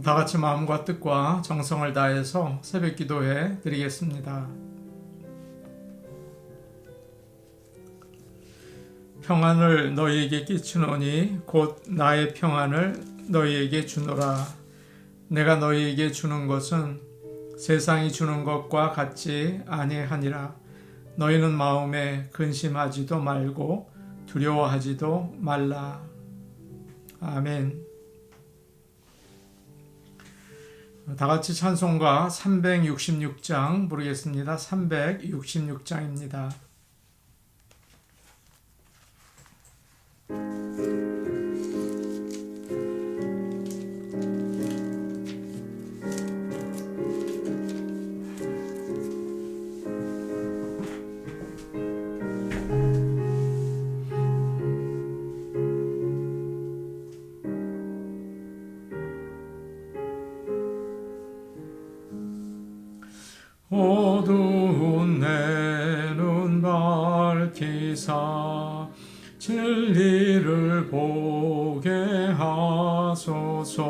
다 같이 마음과 뜻과 정성을 다해서 새벽 기도해 드리겠습니다. 평안을 너희에게 끼치노니 곧 나의 평안을 너희에게 주노라. 내가 너희에게 주는 것은 세상이 주는 것과 같지 아니하니라. 너희는 마음에 근심하지도 말고 두려워하지도 말라. 아멘. 다 같이 찬송가 366장 부르겠습니다. 366장입니다. 어두운 내 눈 밝히사 진리를 보게 하소서.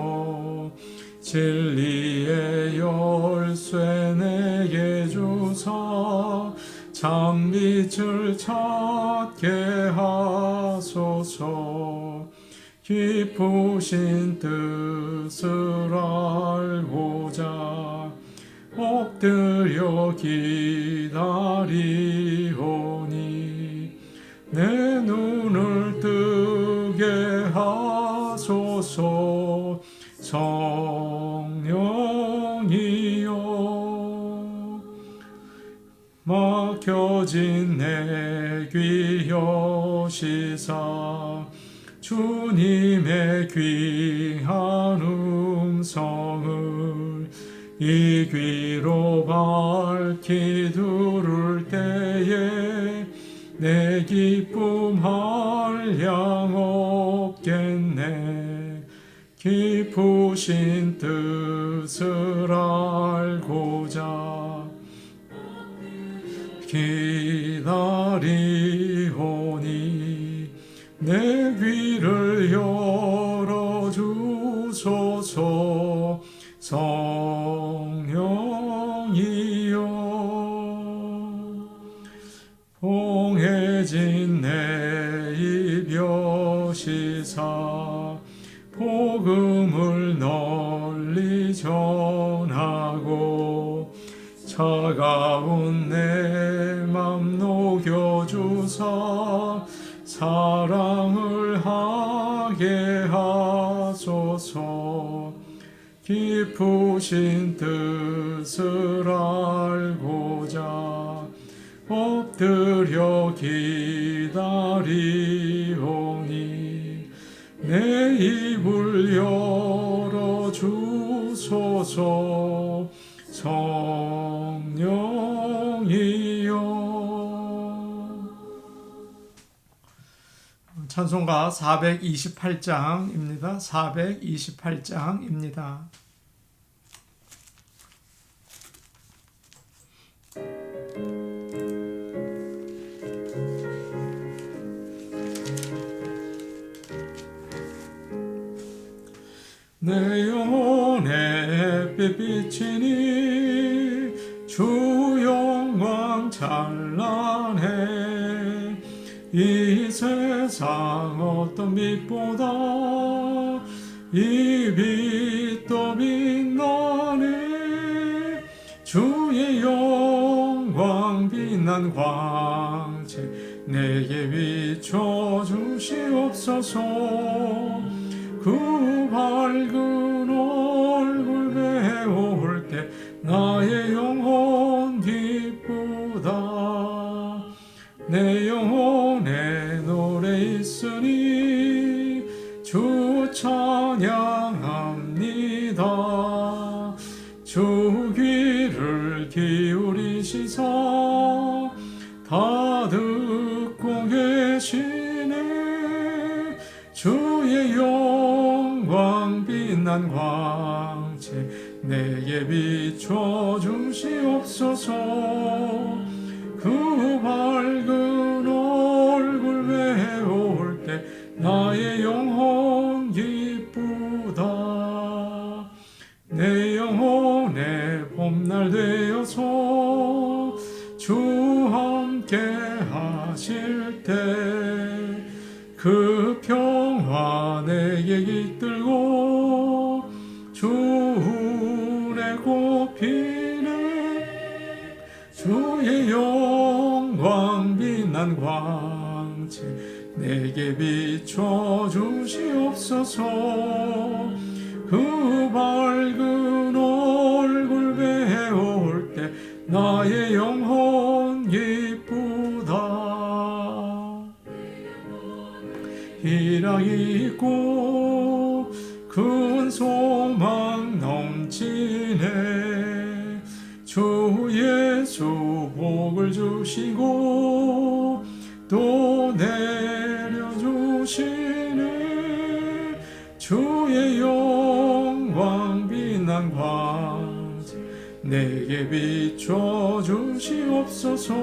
진리의 열쇠 내게 주사 참빛을 찾게 하소서. 깊으신 뜻을 알고자 엎드려 기다리오니 내 눈을 뜨게 하소서. 성령이여 막혀진 내 귀 여시사 주님의 귀한 음성을 이 귀로 밝히 들을 때에 내 기쁨 한량 없겠네. 깊으신 뜻을 알고자 기다리오니 내 귀를 열어주소서. 성령이여 봉해진 내 입 여시사 복음을 널리 전하고 차가운 내 맘 녹여주사 사랑을 하게 하소서. 깊으신 뜻을 알고자 엎드려 기다리오니 내 입을 열어주소서. 성령이여. 찬송가 428장입니다. 428장입니다. 내 영혼에 빛비치니 주 영광 찬란해. 이 세상 어떤 빛보다 이 빛 더 빛나네. 주의 영광 빛난 광채 내게 비춰 주시옵소서. 그 밝은 얼굴 배울 때 나의 영혼 기쁘다. 내 영혼에 노래 있으니 주 찬양합니다. 주 귀를 기울이시사 다 듣고 계시네. 주의 영광 빛난 광채 내게 비춰 주시옵소서. 그 밝은 얼굴 배울 때 나의 영혼 기쁘다. 나와 내게 깃들고 주의 꽃피네 주의 영광 빛난 광채 내게 비춰주시옵소서. 그 밝은 얼굴 배울 때 나의 영혼 기쁘다. 희락 있고 큰 소망 넘치네. 주 예수 복을 주시고 또 내려주시네. 주의 영광 빛난 광채 내게 비춰주시옵소서.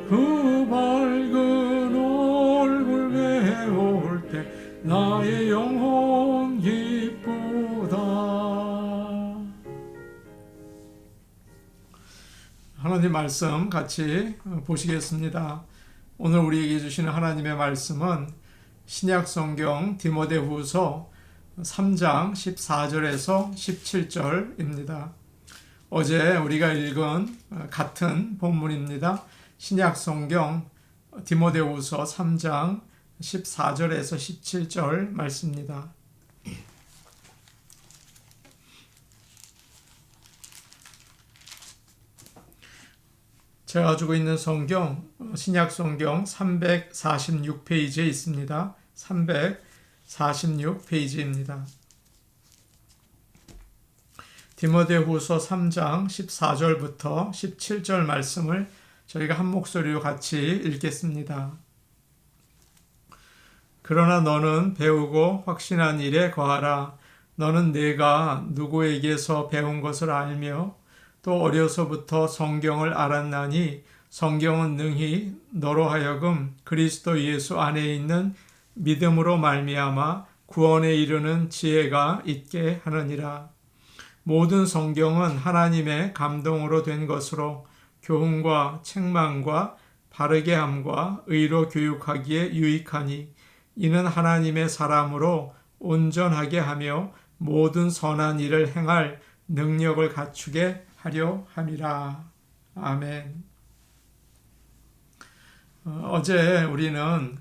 그 밝은 얼굴 배울 때 나의 영혼 기쁘다. 하나님 말씀 같이 보시겠습니다. 오늘 우리에게 주시는 하나님의 말씀은 신약성경 디모데후서 3장 14절에서 17절입니다. 어제 우리가 읽은 같은 본문입니다. 신약성경 디모데후서 3장 14절에서 17절 말씀입니다. 제가 가지고 있는 성경 신약성경 346페이지에 있습니다. 346페이지입니다. 디모데후서 3장 14절부터 17절 말씀을 저희가 한 목소리로 같이 읽겠습니다. 그러나 너는 배우고 확신한 일에 거하라. 너는 내가 누구에게서 배운 것을 알며 또 어려서부터 성경을 알았나니 성경은 능히 너로 하여금 그리스도 예수 안에 있는 믿음으로 말미암아 구원에 이르는 지혜가 있게 하느니라. 모든 성경은 하나님의 감동으로 된 것으로 교훈과 책망과 바르게 함과 의로 교육하기에 유익하니 이는 하나님의 사람으로 온전하게 하며 모든 선한 일을 행할 능력을 갖추게 하려 함이라. 아멘. 어제 우리는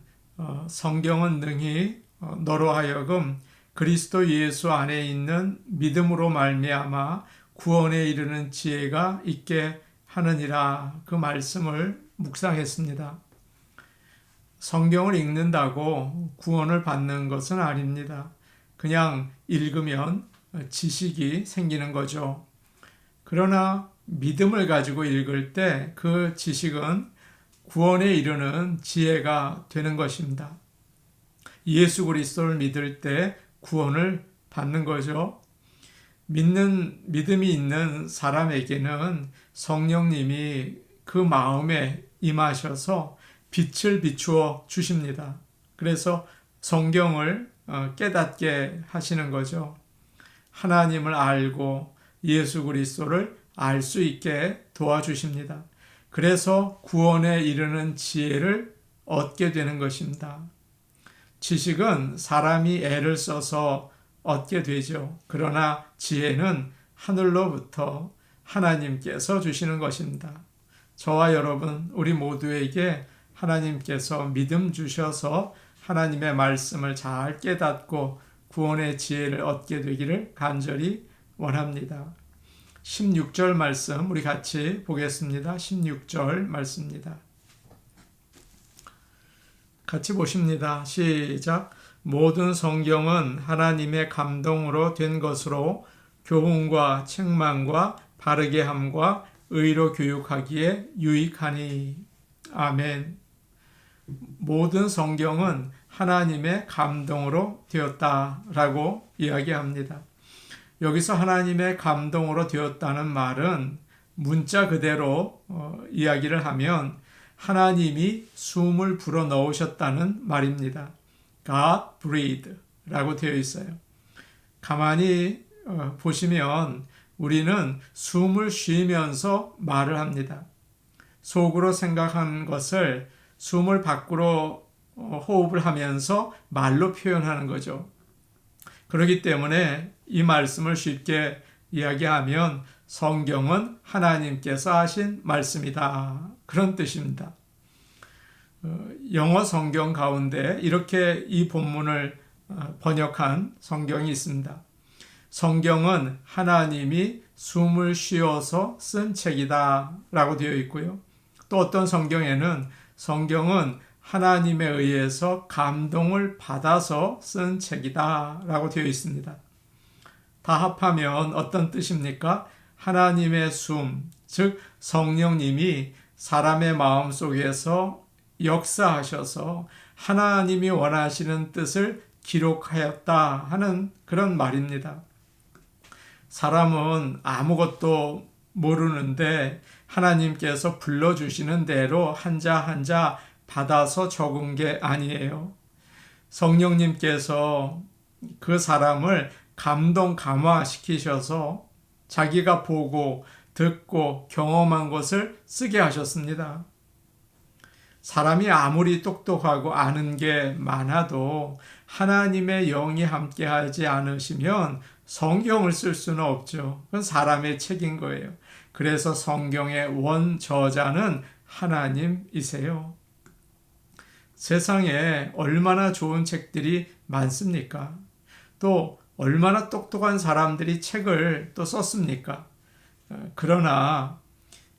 성경은 능히 너로 하여금 그리스도 예수 안에 있는 믿음으로 말미암아 구원에 이르는 지혜가 있게 하느니라 그 말씀을 묵상했습니다. 성경을 읽는다고 구원을 받는 것은 아닙니다. 그냥 읽으면 지식이 생기는 거죠. 그러나 믿음을 가지고 읽을 때 그 지식은 구원에 이르는 지혜가 되는 것입니다. 예수 그리스도를 믿을 때 구원을 받는 거죠. 믿음이 있는 사람에게는 성령님이 그 마음에 임하셔서 빛을 비추어 주십니다. 그래서 성경을 깨닫게 하시는 거죠. 하나님을 알고 예수 그리스도를 알 수 있게 도와주십니다. 그래서 구원에 이르는 지혜를 얻게 되는 것입니다. 지식은 사람이 애를 써서 얻게 되죠. 그러나 지혜는 하늘로부터 하나님께서 주시는 것입니다. 저와 여러분, 우리 모두에게 하나님께서 믿음 주셔서 하나님의 말씀을 잘 깨닫고 구원의 지혜를 얻게 되기를 간절히 원합니다. 16절 말씀 우리 같이 보겠습니다. 16절 말씀입니다. 같이 보십니다. 시작. 모든 성경은 하나님의 감동으로 된 것으로 교훈과 책망과 바르게 함과 의로 교육하기에 유익하니. 아멘. 모든 성경은 하나님의 감동으로 되었다라고 이야기합니다. 여기서 하나님의 감동으로 되었다는 말은 문자 그대로 이야기를 하면 하나님이 숨을 불어 넣으셨다는 말입니다. God breathed 라고 되어 있어요. 가만히 보시면 우리는 숨을 쉬면서 말을 합니다. 속으로 생각한 것을 숨을 밖으로 호흡을 하면서 말로 표현하는 거죠. 그렇기 때문에 이 말씀을 쉽게 이야기하면 성경은 하나님께서 하신 말씀이다. 그런 뜻입니다. 영어 성경 가운데 이렇게 이 본문을 번역한 성경이 있습니다. 성경은 하나님이 숨을 쉬어서 쓴 책이다 라고 되어 있고요. 또 어떤 성경에는 성경은 하나님에 의해서 감동을 받아서 쓴 책이다 라고 되어 있습니다. 다 합하면 어떤 뜻입니까? 하나님의 숨, 즉 성령님이 사람의 마음 속에서 역사하셔서 하나님이 원하시는 뜻을 기록하였다 하는 그런 말입니다. 사람은 아무것도 모르는데 하나님께서 불러주시는 대로 한자 한자 받아서 적은 게 아니에요. 성령님께서 그 사람을 감동 감화시키셔서 자기가 보고 듣고 경험한 것을 쓰게 하셨습니다. 사람이 아무리 똑똑하고 아는 게 많아도 하나님의 영이 함께하지 않으시면 성경을 쓸 수는 없죠. 그건 사람의 책인 거예요. 그래서 성경의 원저자는 하나님이세요. 세상에 얼마나 좋은 책들이 많습니까? 또 얼마나 똑똑한 사람들이 책을 또 썼습니까? 그러나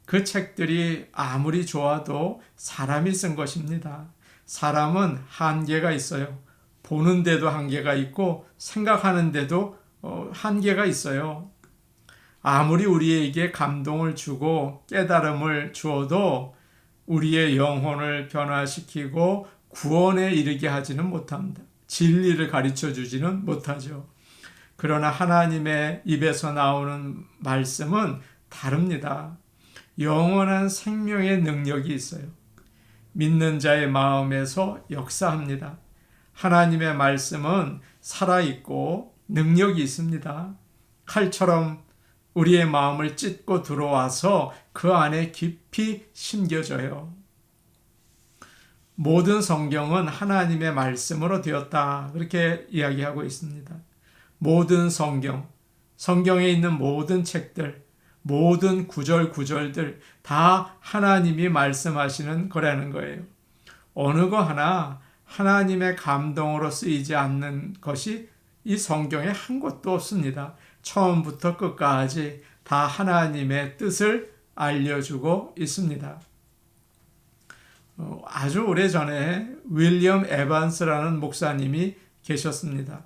그 책들이 아무리 좋아도 사람이 쓴 것입니다. 사람은 한계가 있어요. 보는데도 한계가 있고 생각하는데도 한계가 있어요. 아무리 우리에게 감동을 주고 깨달음을 주어도 우리의 영혼을 변화시키고 구원에 이르게 하지는 못합니다. 진리를 가르쳐 주지는 못하죠. 그러나 하나님의 입에서 나오는 말씀은 다릅니다. 영원한 생명의 능력이 있어요. 믿는 자의 마음에서 역사합니다. 하나님의 말씀은 살아있고 능력이 있습니다. 칼처럼 우리의 마음을 찢고 들어와서 그 안에 깊이 심겨져요. 모든 성경은 하나님의 말씀으로 되었다. 그렇게 이야기하고 있습니다. 모든 성경, 성경에 있는 모든 책들, 모든 구절들 다 하나님이 말씀하시는 거라는 거예요. 어느 거 하나 하나님의 감동으로 쓰이지 않는 것이 이 성경에 한 것도 없습니다. 처음부터 끝까지 다 하나님의 뜻을 알려주고 있습니다. 아주 오래전에 윌리엄 에반스라는 목사님이 계셨습니다.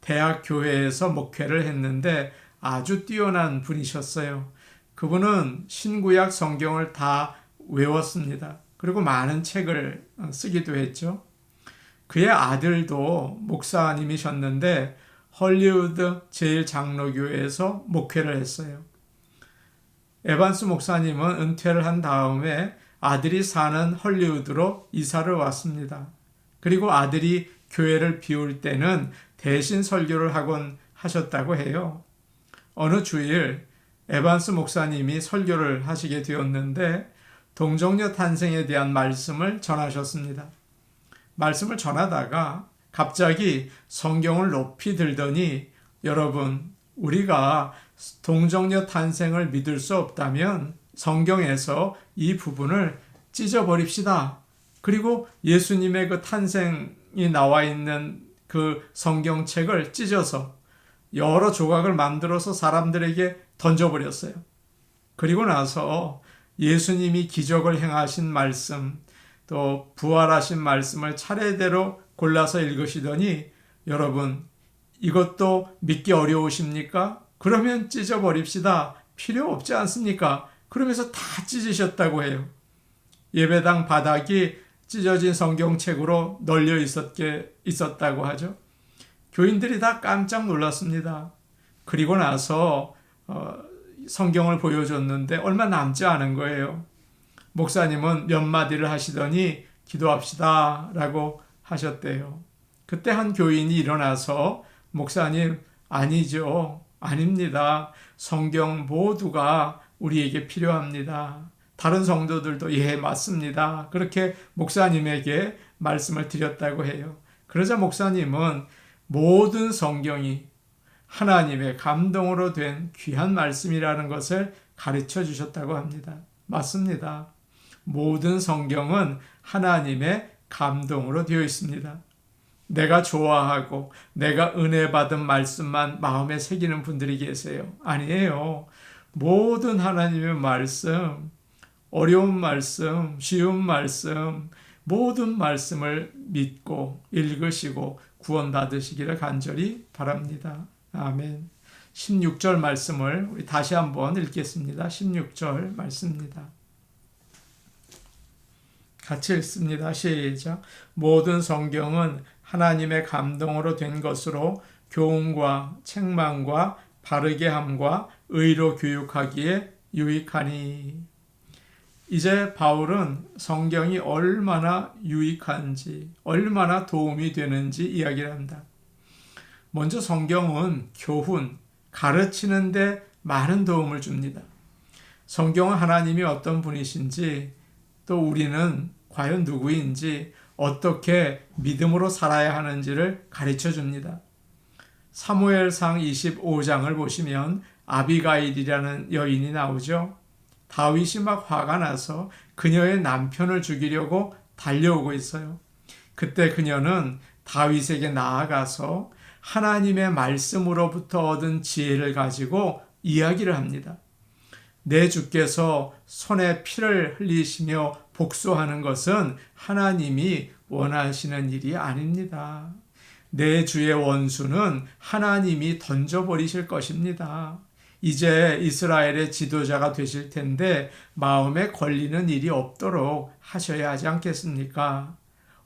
대학 교회에서 목회를 했는데 아주 뛰어난 분이셨어요. 그분은 신구약 성경을 다 외웠습니다. 그리고 많은 책을 쓰기도 했죠. 그의 아들도 목사님이셨는데 헐리우드 제일장로교회에서 목회를 했어요. 에반스 목사님은 은퇴를 한 다음에 아들이 사는 헐리우드로 이사를 왔습니다. 그리고 아들이 교회를 비울 때는 대신 설교를 하곤 하셨다고 해요. 어느 주일 에반스 목사님이 설교를 하시게 되었는데 동정녀 탄생에 대한 말씀을 전하셨습니다. 말씀을 전하다가 갑자기 성경을 높이 들더니 여러분, 우리가 동정녀 탄생을 믿을 수 없다면 성경에서 이 부분을 찢어버립시다. 그리고 예수님의 그 탄생이 나와 있는 그 성경책을 찢어서 여러 조각을 만들어서 사람들에게 던져버렸어요. 그리고 나서 예수님이 기적을 행하신 말씀, 또 부활하신 말씀을 차례대로 골라서 읽으시더니 여러분, 이것도 믿기 어려우십니까? 그러면 찢어버립시다. 필요 없지 않습니까? 그러면서 다 찢으셨다고 해요. 예배당 바닥이 찢어진 성경책으로 널려 있었다고 하죠. 교인들이 다 깜짝 놀랐습니다. 그리고 나서 성경을 보여줬는데 얼마 남지 않은 거예요. 목사님은 몇 마디를 하시더니 기도합시다 라고 하셨대요. 그때 한 교인이 일어나서 목사님, 아니죠. 아닙니다. 성경 모두가 우리에게 필요합니다. 다른 성도들도 예, 맞습니다. 그렇게 목사님에게 말씀을 드렸다고 해요. 그러자 목사님은 모든 성경이 하나님의 감동으로 된 귀한 말씀이라는 것을 가르쳐 주셨다고 합니다. 맞습니다. 모든 성경은 하나님의 감동으로 되어 있습니다. 내가 좋아하고 내가 은혜 받은 말씀만 마음에 새기는 분들이 계세요. 아니에요. 모든 하나님의 말씀, 어려운 말씀, 쉬운 말씀, 모든 말씀을 믿고 읽으시고 구원받으시기를 간절히 바랍니다. 아멘. 16절 말씀을 우리 다시 한번 읽겠습니다. 16절 말씀입니다. 같이 읽습니다. 시작. 모든 성경은 하나님의 감동으로 된 것으로 교훈과 책망과 바르게 함과 의로 교육하기에 유익하니. 이제 바울은 성경이 얼마나 유익한지, 얼마나 도움이 되는지 이야기를 합니다. 먼저 성경은 교훈, 가르치는데 많은 도움을 줍니다. 성경은 하나님이 어떤 분이신지, 또 우리는 과연 누구인지, 어떻게 믿음으로 살아야 하는지를 가르쳐 줍니다. 사무엘상 25장을 보시면 아비가일이라는 여인이 나오죠. 다윗이 막 화가 나서 그녀의 남편을 죽이려고 달려오고 있어요. 그때 그녀는 다윗에게 나아가서 하나님의 말씀으로부터 얻은 지혜를 가지고 이야기를 합니다. 내 주께서 손에 피를 흘리시며 복수하는 것은 하나님이 원하시는 일이 아닙니다. 내 주의 원수는 하나님이 던져버리실 것입니다. 이제 이스라엘의 지도자가 되실 텐데 마음에 걸리는 일이 없도록 하셔야 하지 않겠습니까?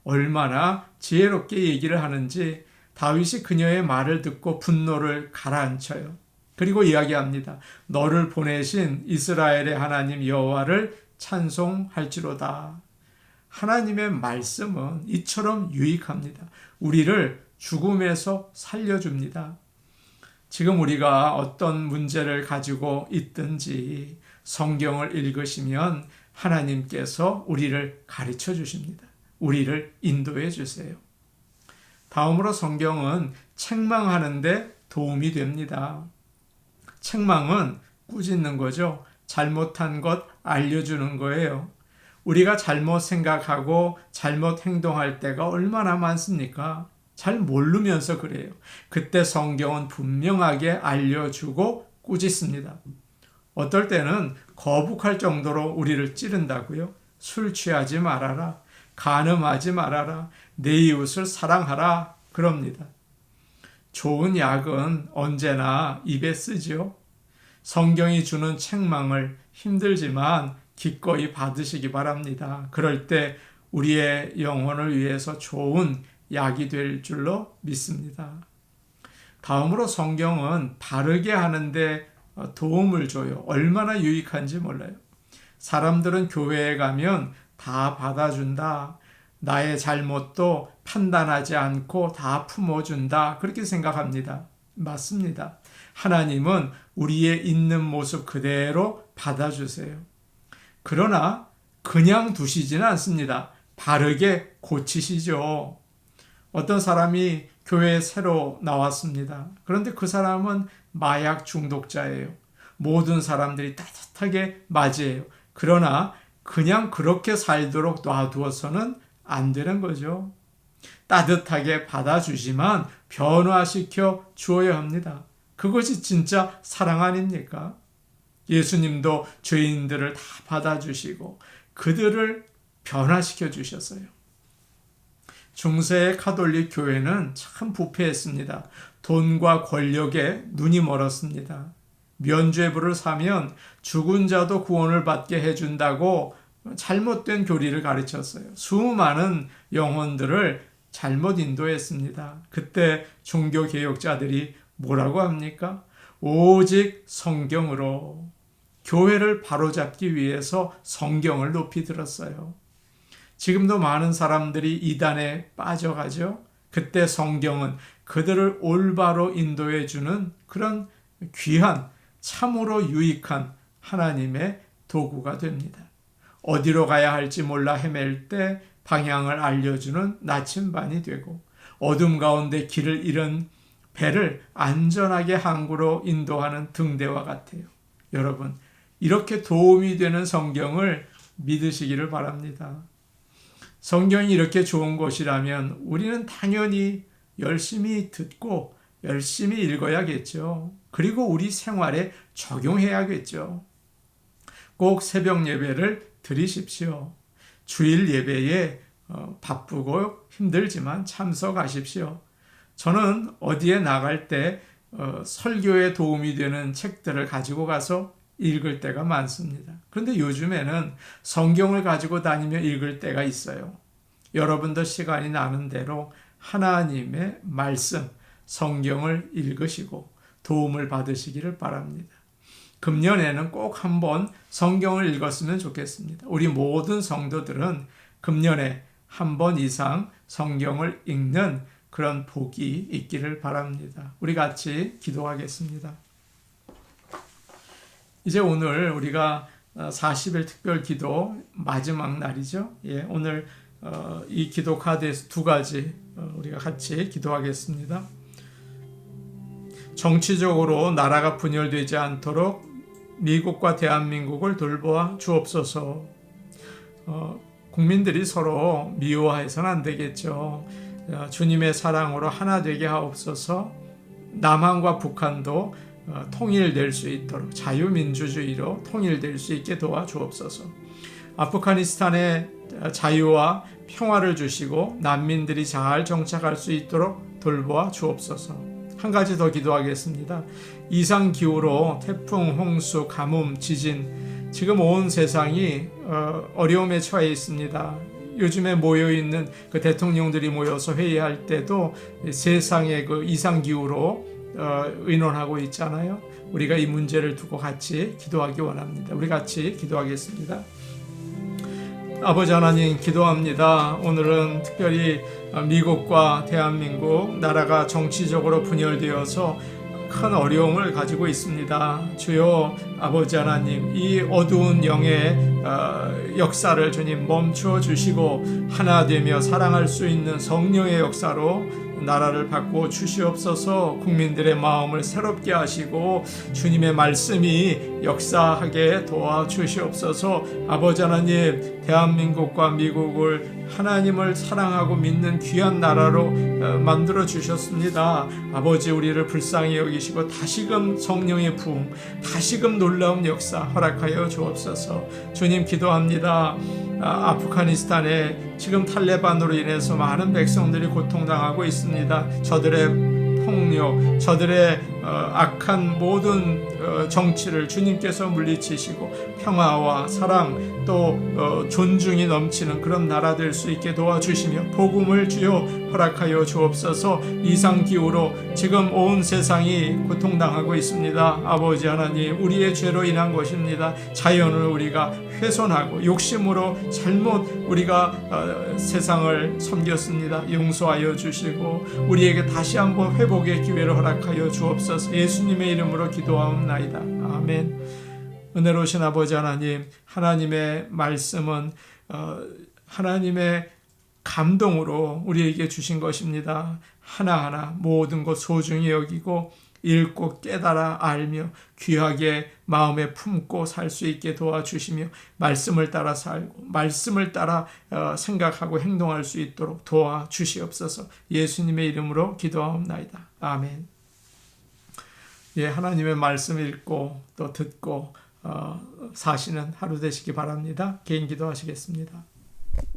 얼마나 지혜롭게 얘기를 하는지 다윗이 그녀의 말을 듣고 분노를 가라앉혀요. 그리고 이야기합니다. 너를 보내신 이스라엘의 하나님 여호와를 찬송할지로다. 하나님의 말씀은 이처럼 유익합니다. 우리를 죽음에서 살려줍니다. 지금 우리가 어떤 문제를 가지고 있든지 성경을 읽으시면 하나님께서 우리를 가르쳐 주십니다. 우리를 인도해 주세요. 다음으로 성경은 책망하는데 도움이 됩니다. 책망은 꾸짖는 거죠. 잘못한 것 알려주는 거예요. 우리가 잘못 생각하고 잘못 행동할 때가 얼마나 많습니까? 잘 모르면서 그래요. 그때 성경은 분명하게 알려주고 꾸짖습니다. 어떨 때는 거북할 정도로 우리를 찌른다고요. 술 취하지 말아라. 간음하지 말아라. 내 이웃을 사랑하라. 그럽니다. 좋은 약은 언제나 입에 쓰죠. 성경이 주는 책망을 힘들지만 기꺼이 받으시기 바랍니다. 그럴 때 우리의 영혼을 위해서 좋은 약이 될 줄로 믿습니다. 다음으로 성경은 바르게 하는데 도움을 줘요. 얼마나 유익한지 몰라요. 사람들은 교회에 가면 다 받아준다. 나의 잘못도 판단하지 않고 다 품어준다. 그렇게 생각합니다. 맞습니다. 하나님은 우리의 있는 모습 그대로 받아주세요. 그러나 그냥 두시지는 않습니다. 바르게 고치시죠. 어떤 사람이 교회에 새로 나왔습니다. 그런데 그 사람은 마약 중독자예요. 모든 사람들이 따뜻하게 맞이해요. 그러나 그냥 그렇게 살도록 놔두어서는 안 되는 거죠. 따뜻하게 받아주지만 변화시켜 주어야 합니다. 그것이 진짜 사랑 아닙니까? 예수님도 죄인들을 다 받아주시고 그들을 변화시켜 주셨어요. 중세의 가톨릭 교회는 참 부패했습니다. 돈과 권력에 눈이 멀었습니다. 면죄부를 사면 죽은 자도 구원을 받게 해준다고 잘못된 교리를 가르쳤어요. 수많은 영혼들을 잘못 인도했습니다. 그때 종교개혁자들이 뭐라고 합니까? 오직 성경으로 교회를 바로잡기 위해서 성경을 높이 들었어요. 지금도 많은 사람들이 이단에 빠져가죠. 그때 성경은 그들을 올바로 인도해주는 그런 귀한, 참으로 유익한 하나님의 도구가 됩니다. 어디로 가야 할지 몰라 헤맬 때 방향을 알려주는 나침반이 되고 어둠 가운데 길을 잃은 배를 안전하게 항구로 인도하는 등대와 같아요. 여러분, 이렇게 도움이 되는 성경을 믿으시기를 바랍니다. 성경이 이렇게 좋은 것이라면 우리는 당연히 열심히 듣고 열심히 읽어야겠죠. 그리고 우리 생활에 적용해야겠죠. 꼭 새벽 예배를 드리십시오. 주일 예배에 바쁘고 힘들지만 참석하십시오. 저는 어디에 나갈 때 설교에 도움이 되는 책들을 가지고 가서 읽을 때가 많습니다. 그런데 요즘에는 성경을 가지고 다니며 읽을 때가 있어요. 여러분도 시간이 나는 대로 하나님의 말씀, 성경을 읽으시고 도움을 받으시기를 바랍니다. 금년에는 꼭 한번 성경을 읽었으면 좋겠습니다. 우리 모든 성도들은 금년에 한 번 이상 성경을 읽는 그런 복이 있기를 바랍니다. 우리 같이 기도하겠습니다. 이제 오늘 우리가 40일 특별 기도 마지막 날이죠. 오늘 이 기도 카드에서 두 가지 우리가 같이 기도하겠습니다. 정치적으로 나라가 분열되지 않도록 미국과 대한민국을 돌보아 주옵소서. 국민들이 서로 미워해서는 안 되겠죠. 주님의 사랑으로 하나 되게 하옵소서. 남한과 북한도 통일될 수 있도록 자유민주주의로 통일될 수 있게 도와주옵소서. 아프가니스탄에 자유와 평화를 주시고 난민들이 잘 정착할 수 있도록 돌보아 주옵소서. 한 가지 더 기도하겠습니다. 이상기후로 태풍, 홍수, 가뭄, 지진, 지금 온 세상이 어려움에 처해 있습니다. 요즘에 모여있는 그 대통령들이 모여서 회의할 때도 세상의 그 이상기후로 의논하고 있잖아요. 우리가 이 문제를 두고 같이 기도하기 원합니다. 우리 같이 기도하겠습니다. 아버지 하나님, 기도합니다. 오늘은 특별히 미국과 대한민국 나라가 정치적으로 분열되어서 큰 어려움을 가지고 있습니다. 주여 아버지 하나님, 이 어두운 영의 역사를 주님 멈추어 주시고 하나 되며 사랑할 수 있는 성령의 역사로 나라를 바꾸어 주시옵소서. 국민들의 마음을 새롭게 하시고 주님의 말씀이 역사하게 도와주시옵소서. 아버지 하나님, 대한민국과 미국을 하나님을 사랑하고 믿는 귀한 나라로 만들어 주셨습니다. 아버지, 우리를 불쌍히 여기시고 다시금 성령의 부흥, 다시금 놀라운 역사 허락하여 주옵소서. 주님, 기도합니다. 아프가니스탄에 지금 탈레반으로 인해서 많은 백성들이 고통당하고 있습니다. 저들의 폭력, 저들의 악한 모든 정치를 주님께서 물리치시고 평화와 사랑 또 존중이 넘치는 그런 나라 될 수 있게 도와주시며 복음을 주여 허락하여 주옵소서. 이상기후로 지금 온 세상이 고통당하고 있습니다. 아버지 하나님, 우리의 죄로 인한 것입니다. 자연을 우리가 훼손하고 욕심으로 잘못 우리가 세상을 섬겼습니다. 용서하여 주시고 우리에게 다시 한번 회복의 기회를 허락하여 주옵소서. 예수님의 이름으로 기도하옵나이다. 아멘. 은혜로우신 아버지 하나님, 하나님의 말씀은 하나님의 감동으로 우리에게 주신 것입니다. 하나하나 모든 것 소중히 여기고 읽고 깨달아 알며 귀하게 마음에 품고 살 수 있게 도와주시며 말씀을 따라 살고 말씀을 따라 생각하고 행동할 수 있도록 도와주시옵소서. 예수님의 이름으로 기도하옵나이다. 아멘. 하나님의 말씀 읽고 또 듣고 사시는 하루 되시기 바랍니다. 개인 기도하시겠습니다.